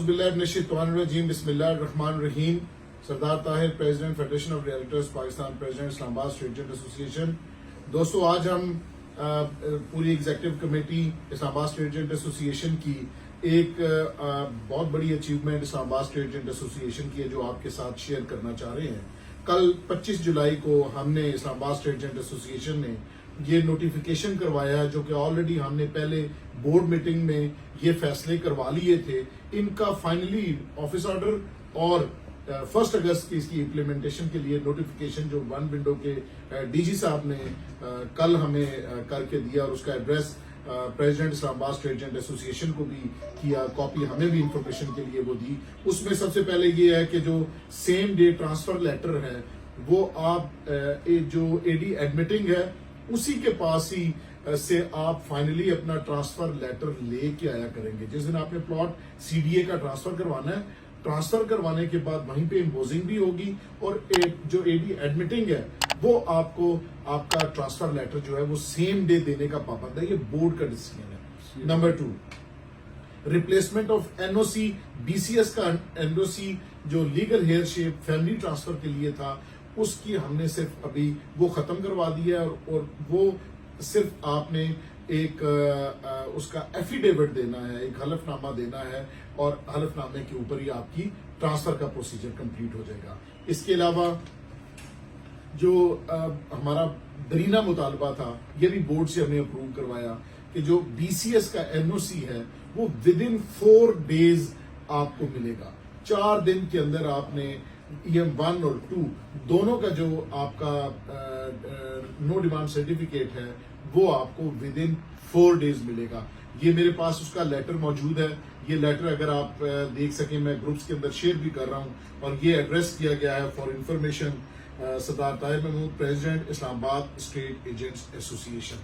बिस्मिल्लाहिर्रहमानिर्रहीम बिस्मिल्लाहिर्रहमानिर्रहीम। Sardar Tahir, president federation of realtors Pakistan, president Islamabad state agent association. दोस्तों, आज हम पूरी executive committee Islamabad state agent association की एक बहुत बड़ी achievement Islamabad state agent association की है जो आपके साथ शेयर करना चाह रहे हैं। कल 25 जुलाई को हमने इस्लामाबाद स्टेट एजेंट एसोसिएशन ने ये नोटिफिकेशन करवाया, जो कि ऑलरेडी हमने पहले बोर्ड मीटिंग में ये फैसले करवा लिए थे। इनका फाइनली ऑफिस ऑर्डर और 1 अगस्त की इसकी इम्प्लीमेंटेशन के लिए नोटिफिकेशन जो वन विंडो के डीजी साहब ने कल हमें करके दिया, और उसका address president Islamabad state agent association को भी किया, कॉपी हमें भी इंफॉर्मेशन के लिए वो दी। उसमें सबसे पहले ये है कि जो सेम डे ट्रांसफर लेटर है वो आप जो एडी एडमिटिंग है उसी के पास ही से आप फाइनली अपना ट्रांसफर लेटर लेके आया करेंगे। जिस दिन आपने प्लॉट सीडीए का ट्रांसफर करवाना है, ट्रांसफर करवाने के बाद वहीं पे इम्पोजिंग भी होगी, और जो एडी एडमिटिंग है वो आपको आपका ट्रांसफर लेटर जो है वो सेम डे देने का पाबंद है। ये बोर्ड का डिसीजन है। Number 2, replacement of NOC, BCS का एनओसी जो legal heirship family transfer के लिए था, उसकी हमने सिर्फ अभी वो खत्म करवा दिया है, और वो सिर्फ आपने एक उसका एफिडेविट देना है, एक हलफनामा देना है, और हलफनामे के ऊपर ही आपकी ट्रांसफर का प्रोसीजर कंप्लीट हो जाएगा। इसके अलावा जो हमारा दरीना मुतालबा था, ये भी बोर्ड से हमने अप्रूव करवाया कि जो बीसीएस का एनओसी है वो विद इन 4 डेज आपको मिलेगा। 4 दिन के अंदर आपने EM 1 और 2 दोनों का जो आपका नो डिमांड सर्टिफिकेट है वो आपको विद इन 4 डेज मिलेगा। ये मेरे पास उसका लेटर मौजूद है। ये लेटर अगर आप देख सकें, मैं ग्रुप्स के अंदर शेयर भी कर रहा हूँ, और ये एड्रेस किया गया है for information Sardar Tahir Mahmood, president Islamabad estate agents association.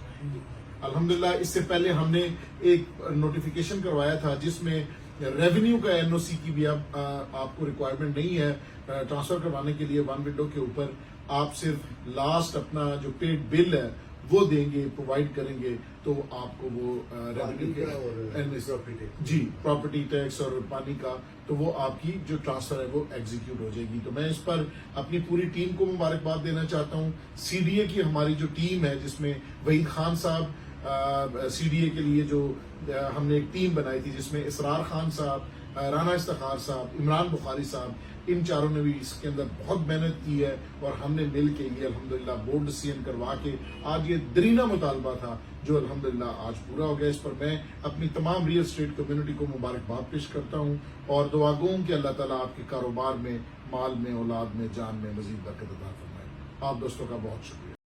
अल्हम्दुलिल्लाह, इससे पहले हमने एक नोटिफिकेशन करवाया था जिसमें रेवेन्यू का एनओसी की भी अब आपको रिक्वायरमेंट नहीं है ट्रांसफर करवाने के लिए वन विंडो के ऊपर। आप सिर्फ लास्ट अपना जो पेड बिल है वो देंगे, प्रोवाइड करेंगे, तो आपको वो रेवेन्यू के जी प्रॉपर्टी टैक्स और पानी का, तो वो आपकी जो ट्रांसफर है वो एग्जीक्यूट हो जाएगी। तो मैं इस पर अपनी पूरी टीम को मुबारकबाद देना चाहता हूँ। सीडीए की हमारी जो टीम है, जिसमें वहीद खान साहब सीडीए के लिए जो हमने एक टीम बनाई थी, जिसमें इसरार खान साहब, राना इफ्तिखार साहब, इमरान बुखारी साहब, इन चारों ने भी इसके अंदर बहुत मेहनत की है, और हमने मिल के ये अल्हम्दुलिल्लाह बोर्ड डिसीजन करवा के आज ये दरीना मुतालबा था जो अल्हम्दुलिल्लाह आज पूरा हो गया। इस पर मैं अपनी तमाम रियल एस्टेट कम्युनिटी को मुबारकबाद पेश करता हूँ, और दुआ गो हूं कि अल्लाह ताला आपके कारोबार में, माल में, औलाद में, जान में मजीद बरकत अता फरमाए। आप दोस्तों का बहुत शुक्रिया।